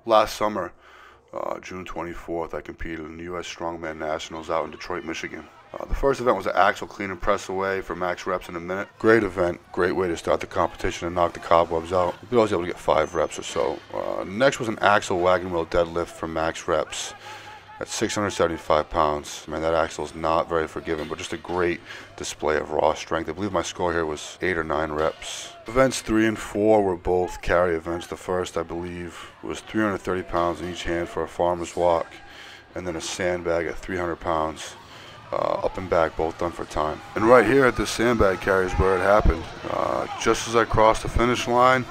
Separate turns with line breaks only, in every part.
Last summer, June 24th, I competed in the U.S. Strongman Nationals out in Detroit, Michigan. The first event was an axle clean and press away for max reps in a minute. Great event, great way to start the competition and knock the cobwebs out. I was able to get 5 reps or so. Next was an axle wagon wheel deadlift for max reps at 675 pounds. Man, that axle is not very forgiving, but just a great display of raw strength. I believe my score here was 8 or 9 reps. Events 3 and 4 were both carry events. The first, I believe, was 330 pounds in each hand for a farmer's walk, and then a sandbag at 300 pounds. Up and back, both done for time. And right here at this sandbag carry is where it happened. Just as I crossed the finish line,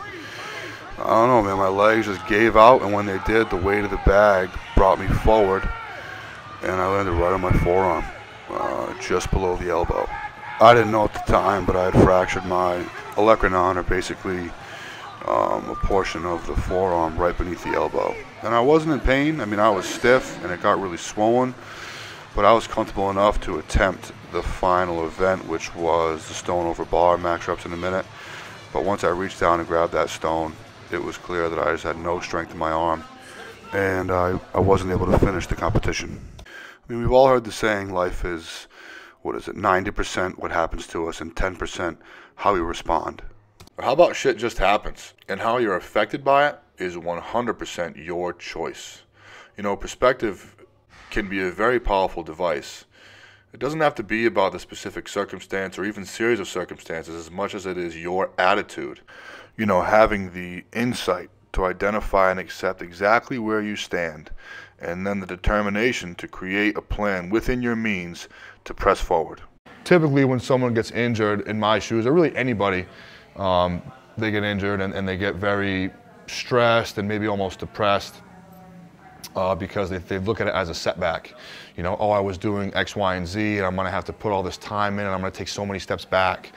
I don't know, man, my legs just gave out, and when they did, the weight of the bag brought me forward, and I landed right on my forearm, just below the elbow. I didn't know at the time, but I had fractured my olecranon, or basically a portion of the forearm right beneath the elbow. And I wasn't in pain. I mean, I was stiff, and it got really swollen. But I was comfortable enough to attempt the final event, which was the stone over bar, max reps in a minute. But once I reached down and grabbed that stone, it was clear that I just had no strength in my arm, and I wasn't able to finish the competition. I mean, we've all heard the saying, life is, 90% what happens to us and 10% how we respond. Or how about shit just happens, and how you're affected by it is 100% your choice. You know, perspective can be a very powerful device. It doesn't have to be about the specific circumstance or even series of circumstances as much as it is your attitude. You know, having the insight to identify and accept exactly where you stand, and then the determination to create a plan within your means to press forward. Typically when someone gets injured, in my shoes, or really anybody, they get injured and they get very stressed and maybe almost depressed. Because they look at it as a setback. You know, oh, I was doing X, Y, and Z, and I'm gonna have to put all this time in, and I'm gonna take so many steps back.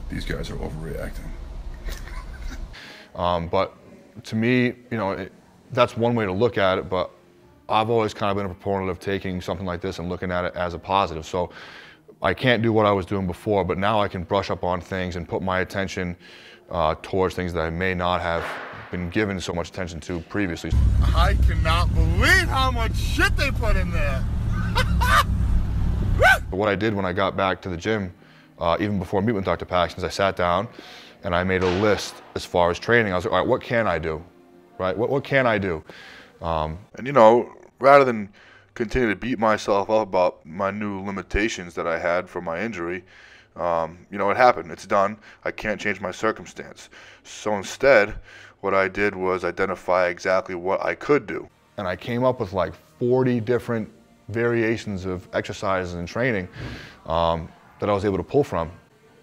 These guys are overreacting.
But to me, you know, that's one way to look at it, but I've always kind of been a proponent of taking something like this and looking at it as a positive. So I can't do what I was doing before, but now I can brush up on things and put my attention towards things that I may not have been given so much attention to previously.
I cannot believe how much shit they put in there.
But what I did when I got back to the gym, even before meeting with Dr. Paxton, I sat down and I made a list as far as training. I was like, all right, what can I do? Right? What can I do? And you know, rather than continue to beat myself up about my new limitations that I had from my injury, you know, it happened. It's done. I can't change my circumstance. So instead, what I did was identify exactly what I could do. And I came up with like 40 different variations of exercises and training that I was able to pull from.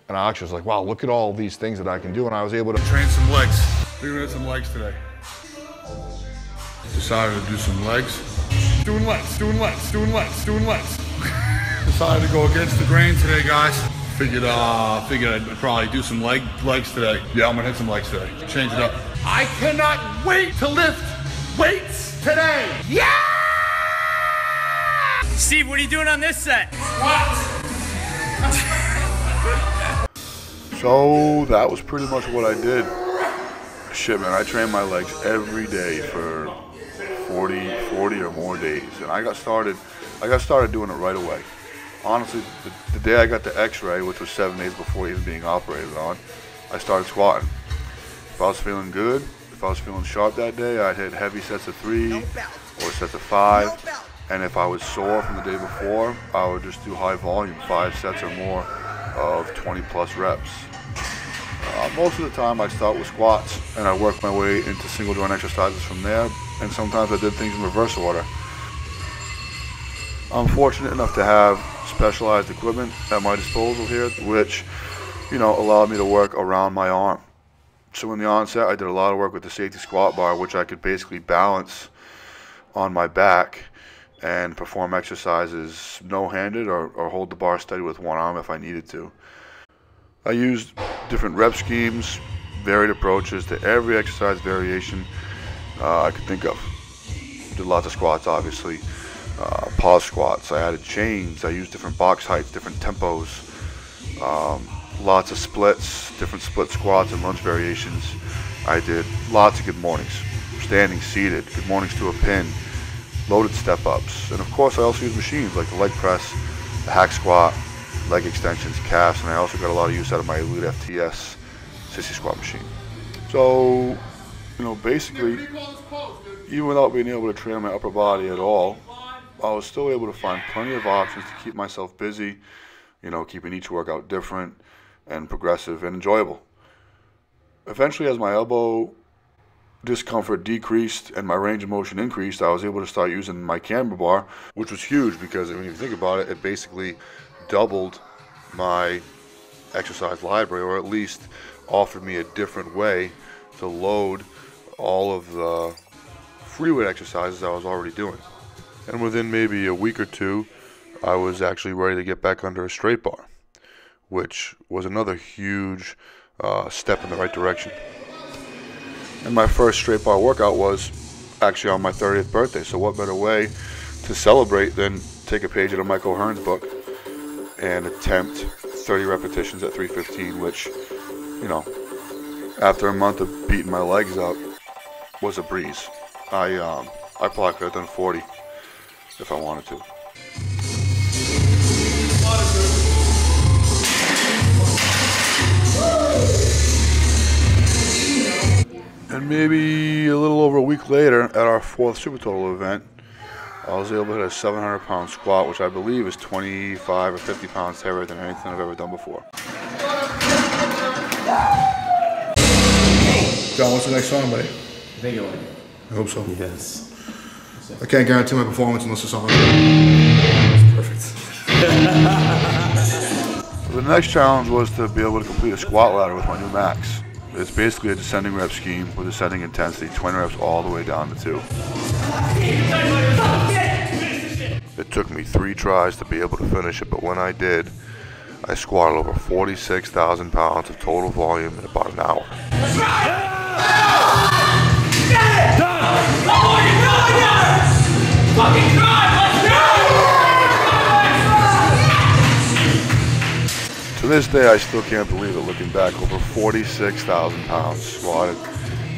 And I actually was like, wow, look at all these things that I can do. And I was able to
train some legs. We're gonna do some legs today. Decided to do some legs. Doing legs. Decided to go against the grain today, guys. Figured I'd probably do some legs today. Yeah, I'm gonna hit some legs today. Change it up. I cannot wait to lift weights today. Yeah!
Steve, what are you doing on this set?
So that was pretty much what I did. Shit, man, I trained my legs every day for 40 or more days, and I got started doing it right away. Honestly, the day I got the x-ray, which was 7 days before even being operated on, I started squatting. If I was feeling good, if I was feeling sharp that day, I'd hit heavy sets of 3 or sets of 5. And if I was sore from the day before, I would just do high volume, 5 sets or more of 20 plus reps. Most of the time I start with squats and I work my way into single joint exercises from there, and sometimes I did things in reverse order. I'm fortunate enough to have specialized equipment at my disposal here, which, you know, allowed me to work around my arm. So in the onset, I did a lot of work with the safety squat bar, which I could basically balance on my back and perform exercises no-handed or hold the bar steady with one arm if I needed to. I used different rep schemes, varied approaches to every exercise variation I could think of. Did lots of squats, obviously. Pause squats, I added chains, I used different box heights, different tempos, lots of splits, different split squats and lunge variations. I did lots of good mornings, standing, seated, good mornings to a pin, loaded step-ups, and of course I also use machines like the leg press, the hack squat, leg extensions, calves, and I also got a lot of use out of my Elite FTS sissy squat machine. So, you know, basically, even without being able to train my upper body at all, I was still able to find plenty of options to keep myself busy, you know, keeping each workout different and progressive and enjoyable. Eventually, as my elbow discomfort decreased and my range of motion increased, I was able to start using my camber bar, which was huge because when you think about it, it basically doubled my exercise library, or at least offered me a different way to load all of the free weight exercises I was already doing. And within maybe a week or two, I was actually ready to get back under a straight bar, which was another huge step in the right direction. And my first straight bar workout was actually on my 30th birthday, so what better way to celebrate than take a page out of Mike O'Hearn's book and attempt 30 repetitions at 315, which, you know, after a month of beating my legs up, was a breeze. I probably could have done 40 if I wanted to. And maybe a little over a week later, at our 4th Super Total event, I was able to hit a 700-pound squat, which I believe is 25 or 50 pounds heavier than anything I've ever done before.
John, what's the next song, buddy?
Big one.
I hope so.
Yes.
I can't guarantee my performance unless it's something. It's perfect.
So the next challenge was to be able to complete a squat ladder with my new max. It's basically a descending rep scheme with ascending intensity, 20 reps all the way down to 2. It took me 3 tries to be able to finish it, but when I did, I squatted over 46,000 pounds of total volume in about an hour. To this day, I still can't believe it, looking back, over 46,000 pounds squatted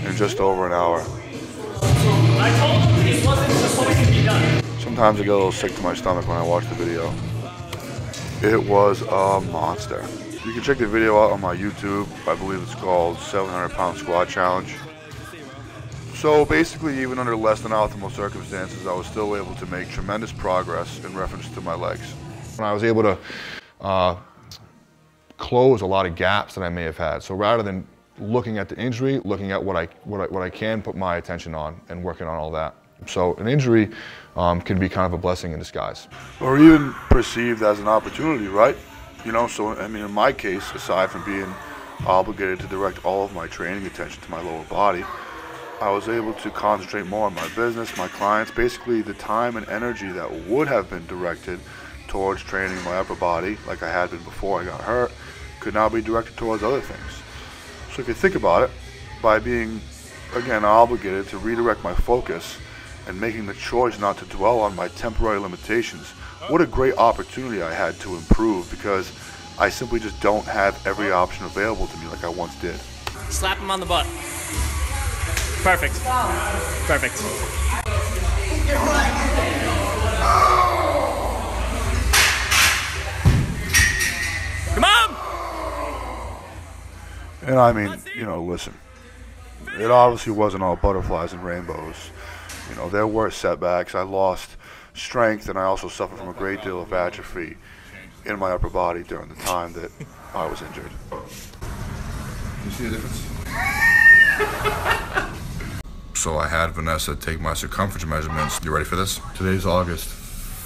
in just over an hour.
I told him this wasn't supposed to be done.
Sometimes I get a little sick to my stomach when I watch the video. It was a monster. You can check the video out on my YouTube. I believe it's called 700-pound squat challenge. So basically, even under less than optimal circumstances, I was still able to make tremendous progress in reference to my legs. And I was able to close a lot of gaps that I may have had. So rather than looking at the injury, looking at what I can put my attention on and working on all that. So an injury can be kind of a blessing in disguise. Or even perceived as an opportunity, right? You know, so I mean, in my case, aside from being obligated to direct all of my training attention to my lower body, I was able to concentrate more on my business, my clients, basically the time and energy that would have been directed towards training my upper body, like I had been before I got hurt, could now be directed towards other things. So if you think about it, by being, again, obligated to redirect my focus and making the choice not to dwell on my temporary limitations, what a great opportunity I had to improve, because I simply just don't have every option available to me like I once did.
Slap him on the butt. Perfect. Perfect. Come on!
And I mean, you know, listen, it obviously wasn't all butterflies and rainbows. You know, there were setbacks. I lost strength, and I also suffered from a great deal of atrophy in my upper body during the time that I was injured.
You see the difference?
So I had Vanessa take my circumference measurements. You ready for this? Today's August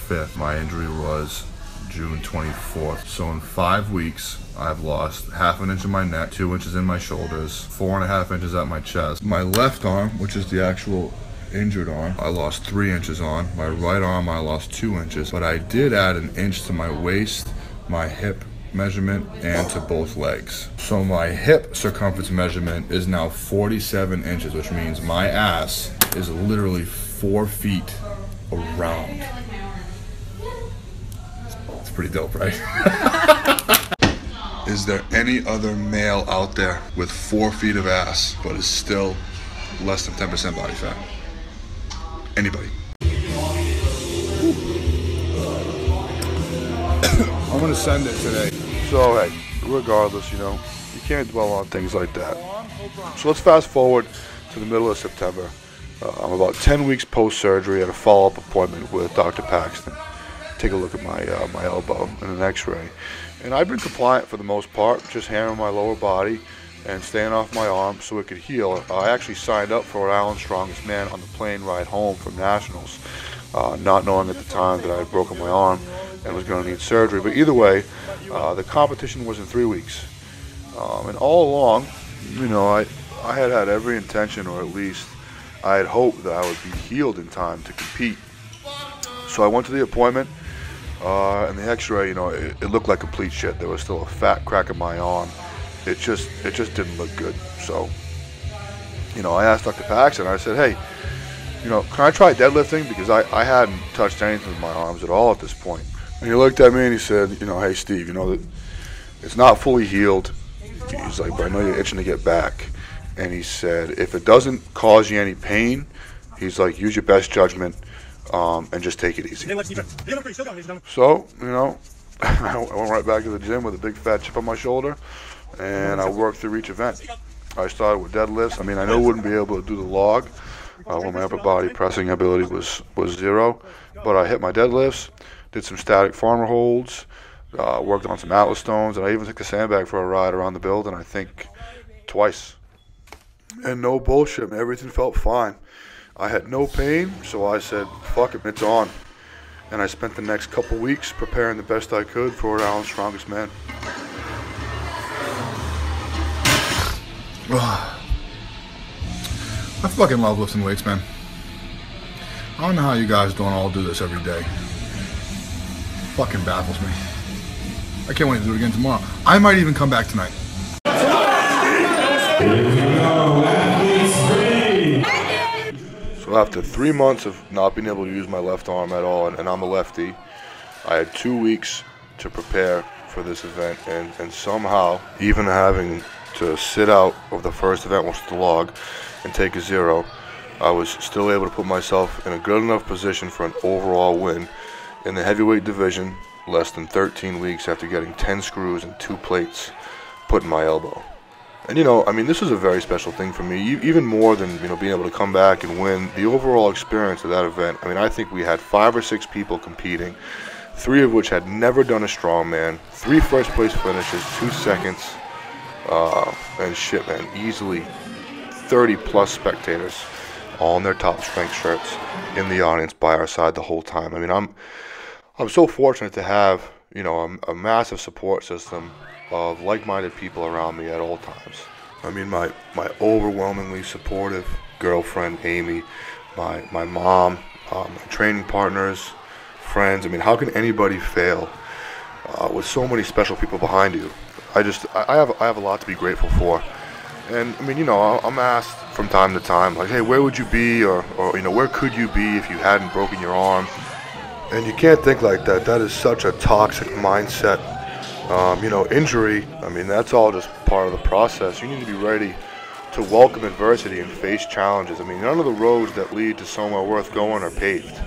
5th. My injury was June 24th. So in 5 weeks, I've lost ½ an inch in my neck, 2 inches in my shoulders, 4.5 inches at my chest. My left arm, which is the actual injured arm, I lost 3 inches on. My right arm, I lost 2 inches. But I did add an inch to my waist, my hip measurement, and to both legs. So my hip circumference measurement is now 47 inches, which means my ass is literally 4 feet around. It's pretty dope, right? Is there any other male out there with 4 feet of ass but is still less than 10% body fat? Anybody? I'm gonna send it today.
So hey, regardless, you know, you can't dwell on things like that. So let's fast forward to the middle of September. I'm about 10 weeks post-surgery at a follow-up appointment with Dr. Paxton. Take a look at my elbow and an x-ray. And I've been compliant for the most part, just hammering my lower body and staying off my arm so it could heal. I actually signed up for Rhode Island's Strongest Man on the plane ride home from Nationals, not knowing at the time that I had broken my arm and was going to need surgery. But either way, the competition was in 3 weeks. And all along, you know, I had every intention, or at least I had hoped that I would be healed in time to compete. So I went to the appointment, and the x-ray, you know, it looked like complete shit. There was still a fat crack in my arm. It just didn't look good. So, you know, I asked Dr. Paxton, I said, hey, you know, can I try deadlifting? Because I hadn't touched anything with my arms at all at this point. And he looked at me and he said, you know, hey, Steve, you know, that it's not fully healed. He's like, but I know you're itching to get back. And he said, if it doesn't cause you any pain, he's like, use your best judgment and just take it easy. So, you know, I went right back to the gym with a big fat chip on my shoulder, and I worked through each event. I started with deadlifts. I mean, I knew I wouldn't be able to do the log when my upper body pressing ability was 0, but I hit my deadlifts, did some static farmer holds, worked on some Atlas stones, and I even took the sandbag for a ride around the building, I think twice. And no bullshit, man, everything felt fine. I had no pain, so I said, fuck it, it's on. And I spent the next couple weeks preparing the best I could for Rhode Island's Strongest Man.
I fucking love lifting weights, man. I don't know how you guys don't all do this every day. Fucking baffles me. I can't wait to do it again tomorrow. I might even come back tonight.
So after 3 months of not being able to use my left arm at all, and I'm a lefty, I had 2 weeks to prepare for this event, and somehow, even having to sit out of the first event, which was the log, and take a 0, I was still able to put myself in a good enough position for an overall win in the heavyweight division less than 13 weeks after getting 10 screws and 2 plates put in my elbow. And, you know, I mean, this is a very special thing for me, even more than, you know, being able to come back and win. The overall experience of that event, I mean, I think we had 5 or 6 people competing, 3 of which had never done a strongman, 3 first place finishes, 2 seconds, and shit, man, easily 30 plus spectators, all in their top strength shirts, in the audience by our side the whole time. I mean, I'm so fortunate to have, you know, a massive support system of like-minded people around me at all times. I mean, my overwhelmingly supportive girlfriend, Amy, my mom, my training partners, friends. I mean, how can anybody fail with so many special people behind you? I have a lot to be grateful for. And, I mean, you know, I'm asked from time to time, like, hey, where would you be, or you know, where could you be if you hadn't broken your arm? And you can't think like that. That is such a toxic mindset. You know, injury, I mean, that's all just part of the process. You need to be ready to welcome adversity and face challenges. I mean, none of the roads that lead to somewhere worth going are paved.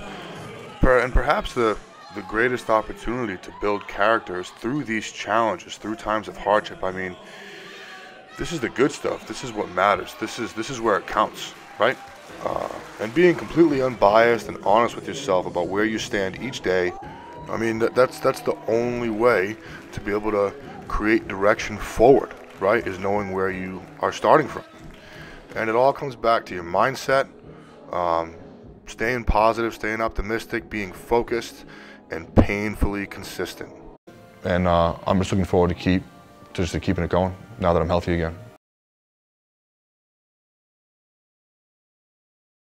And perhaps the greatest opportunity to build characters through these challenges, through times of hardship. I mean, this is the good stuff. This is what matters. This is where it counts, right? And being completely unbiased and honest with yourself about where you stand each day. I mean, that's the only way to be able to create direction forward, right? Is knowing where you are starting from. And it all comes back to your mindset, staying positive, staying optimistic, being focused, and painfully consistent.
And I'm just looking forward to keeping it going now that I'm healthy again.